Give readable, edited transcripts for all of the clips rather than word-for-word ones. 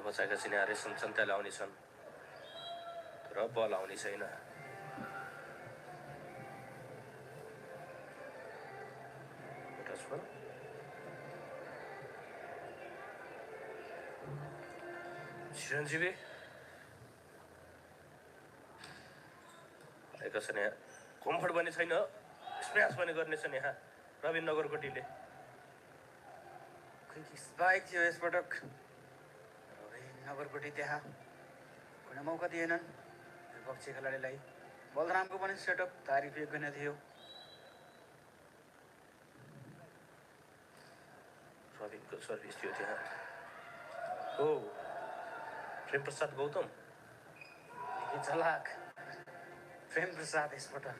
बचाएका चिनिया रेशम सन्त्याले आउनेछन् र बल आउने छैन। चिरञ्जीवी आएका छन् यहाँ, कम्फर्ट पनि छैन, स्म्यास पनि गर्नेछन् यहाँ रविन नगरकोटीले। स्पाइक थियो यसपटक, रविन नगरकोटी त्यहाँ कुनै मौका दिएनन् विपक्षी खेलाडीलाई। बलरामको पनि सेटअप तारिफ योग्य थियो। रविनको सर्भिस थियो त्यहाँ। हो प्रेम प्रसाद गौतम चलाक प्रेम प्रसाद यसपटक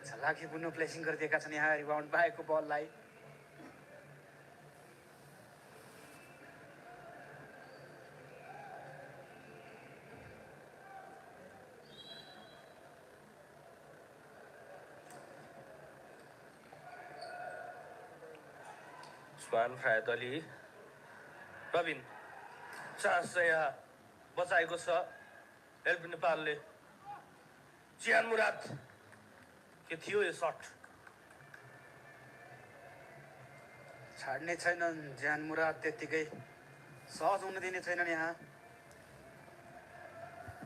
चलाकीपूर्ण प्लेसिङ गरिदिएका छन् यहाँ रिबाउन्ड पाएको बललाई। उस्मान फायद अली, रविन चान्स चाहिँ यहाँ बचाएको छ एलपी नेपालले। जियान मुराद के थियो यो सट, छाड्ने छैनन् जियान मुराद, त्यत्तिकै सहज हुन दिने छैनन्। यहाँ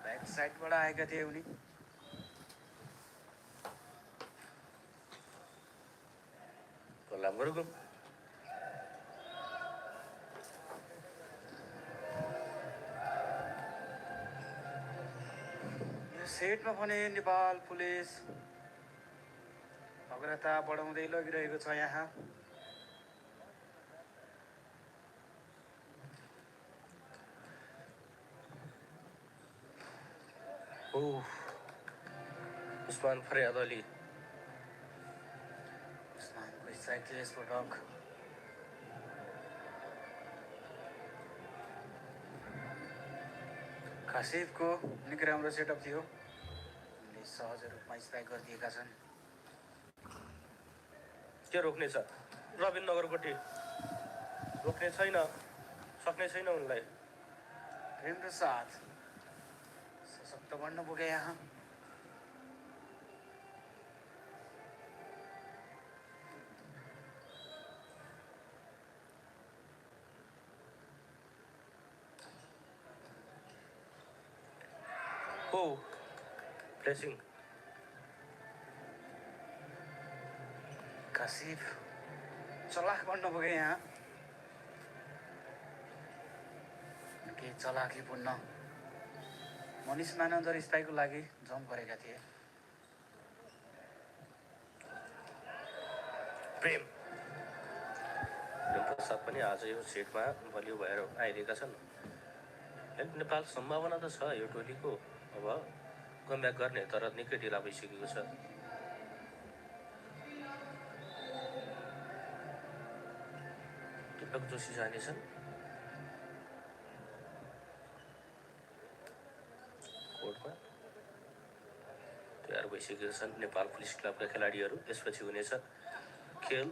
ब्याक साइडबाट आएका थिए उनी। बलराम गुरुङ सेटमा भने नेपाल पुलिस अग्रता बढाउँदै लगिरहेको छ यहाँ। उस्मान फरियाद अली, उस्मानको स्ट्राइक थियो यसपटक। कासिफको निकै राम्रो सेटअप थियो, सहज रूपमा स्ट्राइक गरिदिएका छन्। के रोक्ने छ रविन नगरकोटी, रोक्ने छैन, सक्ने छैन उनलाई। प्रेम प्रसाद सशक्त बन्न पुगे यहाँ। प्लेसिङ कासिफ चलाक बन्न पुगे यहाँ। के चलाकीपूर्ण मनिष मानन्दर स्ट्राइकको लागि जम्प गरेका थिए। प्रेम प्रसाद पनि आज यो सेटमा बलियो भएर आइरहेका छन्। नेपाल सम्भावना त छ यो टोलीको अब कमब्याक गर्ने, तर निकै ढिला भइसकेको छ। दीपक जोशी जानेछन् कोर्टमा, तयार भइसकेका छन् नेपाल पुलिस क्लबका खेलाडीहरू। यसपछि हुनेछ खेल।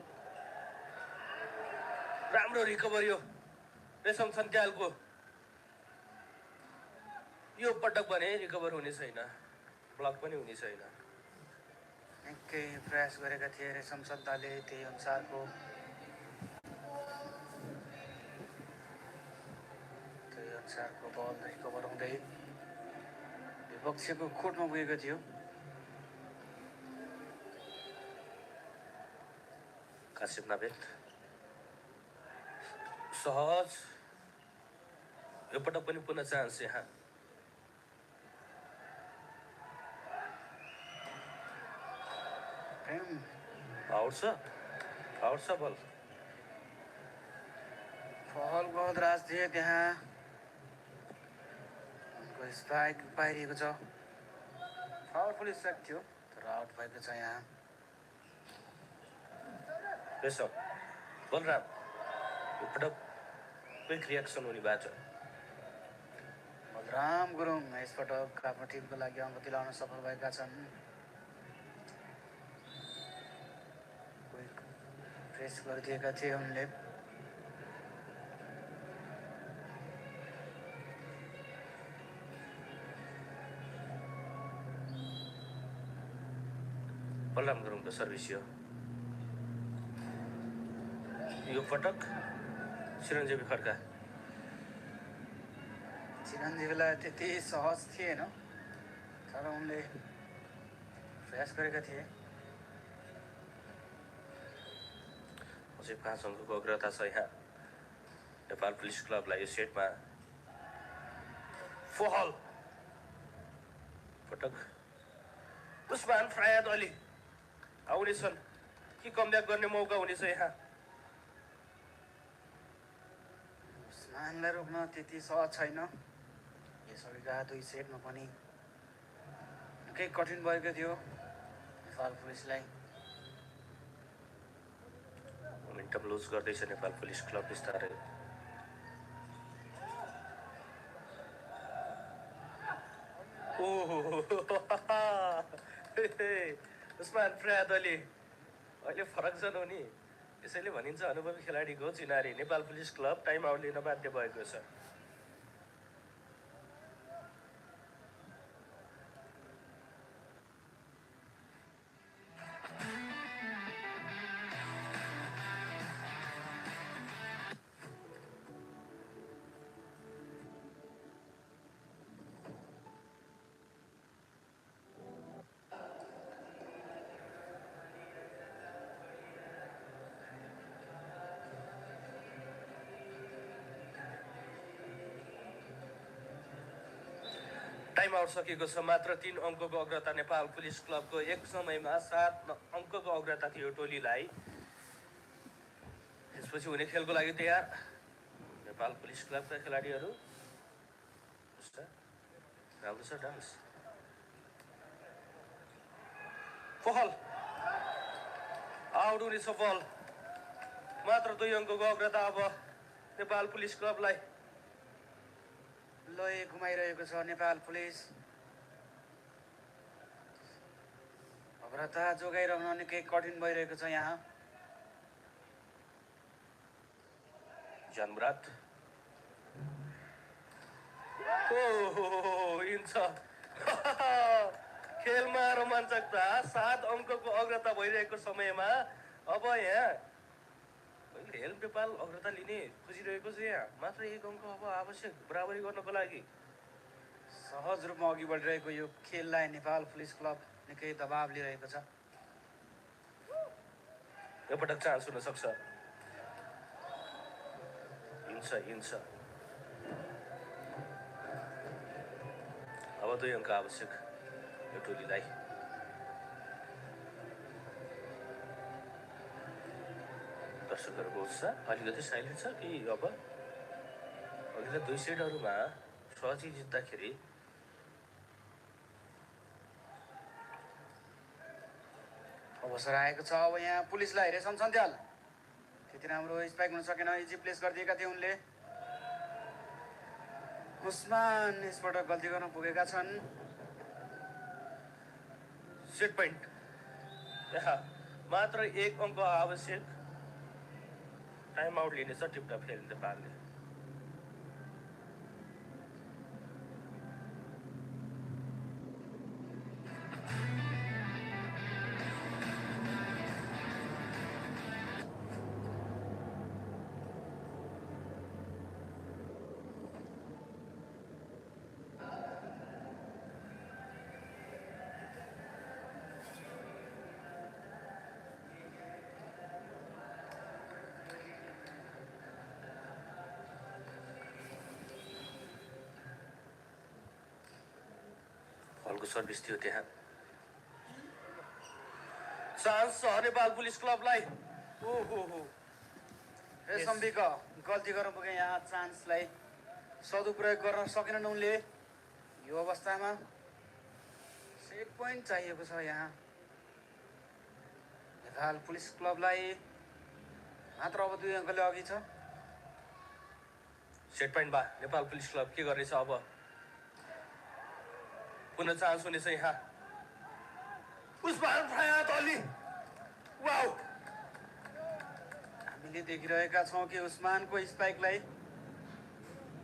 राम्रो रिकभरी हो रेशम सन्त्यालको, यो पटक भने रिकभर हुने छैन, ब्लक पनि हुने छैन। निकै प्रयास गरेका थिए रेशम सन्ताले, त्यही अनुसारको बल रिकभर हुँदै विपक्षीको कोर्टमा पुगेको थियो। कासिफ नाभेद सहज, यो पटक पनि पुनः चान्स यहाँ। आउट छ बल। फल गोदराज थिए त्यहाँ, उनको स्ट्राइक पाइरहेको छ। पावरफुल स्ट्राइक थियो तर आउट भएको छ यहाँ। बलराम यो पटक क्विक रियाक्सन हुने भएको छ। बलराम गुरुङ यसपटक आफ्नो टिमको लागि अङ्क दिलाउन सफल भएका छन्। प्रेस गरिदिएका थिए उनले। बलराम गुरुङको सर्भिस यो पटक चिरञ्जीवी खड्का चिरञ्जीवीलाई त्यति सहज थिएन तर उनले प्रयास गरेका थिए। अझै 5 अङ्कको अग्रता छ यहाँ नेपाल पुलिस क्लबलाई यो सेटमा। फोहल पटक उस्मान फयाद अली आउनेछन् कि कमब्याक गर्ने मौका हुनेछ यहाँ। उस्मानलाई रोक्न त्यति सहज छैन। यसअघिका 2 सेटमा पनि निकै कठिन भएको थियो नेपाल पुलिसलाई। मोमेन्टम लुज गर्दैछ नेपाल पुलिस क्लब बिस्तारै। उस्मान फयाद अली अहिले फरक छन् उनी, यसैले भनिन्छ अनुभवी खेलाडीको चिनारी। Nepal police club time out लिन बाध्य भएको छ। टाइम आउट सकेको छ। मात्र 3 अङ्कको अग्रता नेपाल पुलिस क्लबको। एक समयमा 7 अङ्कको अग्रता थियो टोलीलाई। त्यसपछि हुने खेलको लागि तयार नेपाल पुलिस क्लबका खेलाडीहरू। राम्रो छ डान्स। पहल आउट हुनेछ बल। मात्र 2 अङ्कको अग्रता अब नेपाल पुलिस क्लबलाई। लय घुमाइरहेको छ नेपाल पुलिस। अग्रता जोगाइरहन निकै कठिन भइरहेको छ यहाँ। जनमुराद इन्छ खेलमा रोमाञ्चकता। 7 अङ्कको अग्रता भइरहेको समयमा अब यहाँ हेल नेपाल अग्रता लिने खोजिरहेको छ। यहाँ मात्र 1 अङ्क अब आवश्यक बराबरी गर्नको लागि। सहज रूपमा अघि बढिरहेको यो खेललाई नेपाल पुलिस क्लब निकै दबाब लिइरहेको छ। यो पटक चान्स हुन सक्छ। इन्छ अब 2 अङ्क आवश्यक यो टोलीलाई। दर्शकहरूको उत्साह अलिकति साइलेन्ट छ कि अब अघिल्ला 2 सेटहरूमा सहजी जित्दाखेरि अवसर आएको छ। अब यहाँ पुलिसलाई रेशम सन्थ्याल त्यति राम्रो स्पाइक हुन सकेन। इजी प्लेस गरिदिएका थिए उनले। उस्मान यसपटक गल्ती गर्न पुगेका छन्। सेट पोइन्ट यहाँ मात्र 1 अङ्क आवश्यक। टाइम आउट लिनेछ टिपटप खेल नेपालले। हलको सर्भिस थियो त्यहाँ। चान्स छ नेपाल पुलिस क्लबलाई। रेशमबिक गल्ती गर्न पुगे यहाँ। चान्सलाई सदुपयोग गर्न सकेनन् उनले। यो अवस्थामा सेट पोइन्ट चाहिएको छ यहाँ नेपाल पुलिस क्लबलाई। मात्र अब 2 अङ्कले अघि छ। सेट पोइन्टमा नेपाल पुलिस क्लब के गर्नेछ अब। पुनः चान्स हुनेछ यहाँ। Usman Fayad Ali wow. हामीले देखिरहेका छौँ कि उस्मानको स्पाइकलाई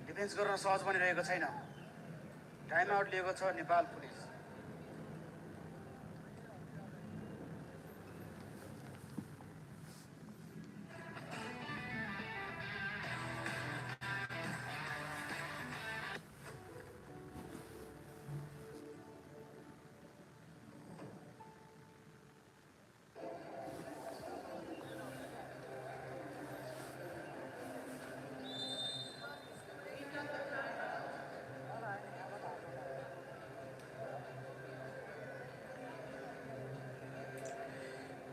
डिफेन्स गर्न सहज बनिरहेको छैन। टाइम आउट लिएको छ नेपाल पुलिस।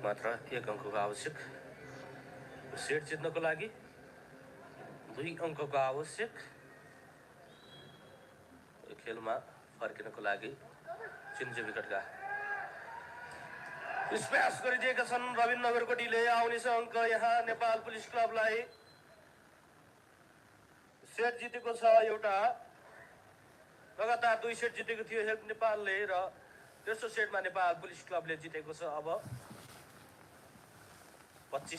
मात्र 1 अङ्कको आवश्यक। सेट जित्नको लागि 2 अङ्कको आवश्यक। खेलमा फर्किनको लागि चिन्जे विकेटका स्प्यास गरिदिएका छन् रविन्द्र नगरकोटीले। आउनेछ अङ्क यहाँ नेपाल पुलिस क्लबलाई। सेट जितेको छ एउटा, लगातार 2 सेट जितेको थियो हेल्प नेपालले र तेस्रो सेटमा नेपाल पुलिस क्लबले जितेको छ। अब 25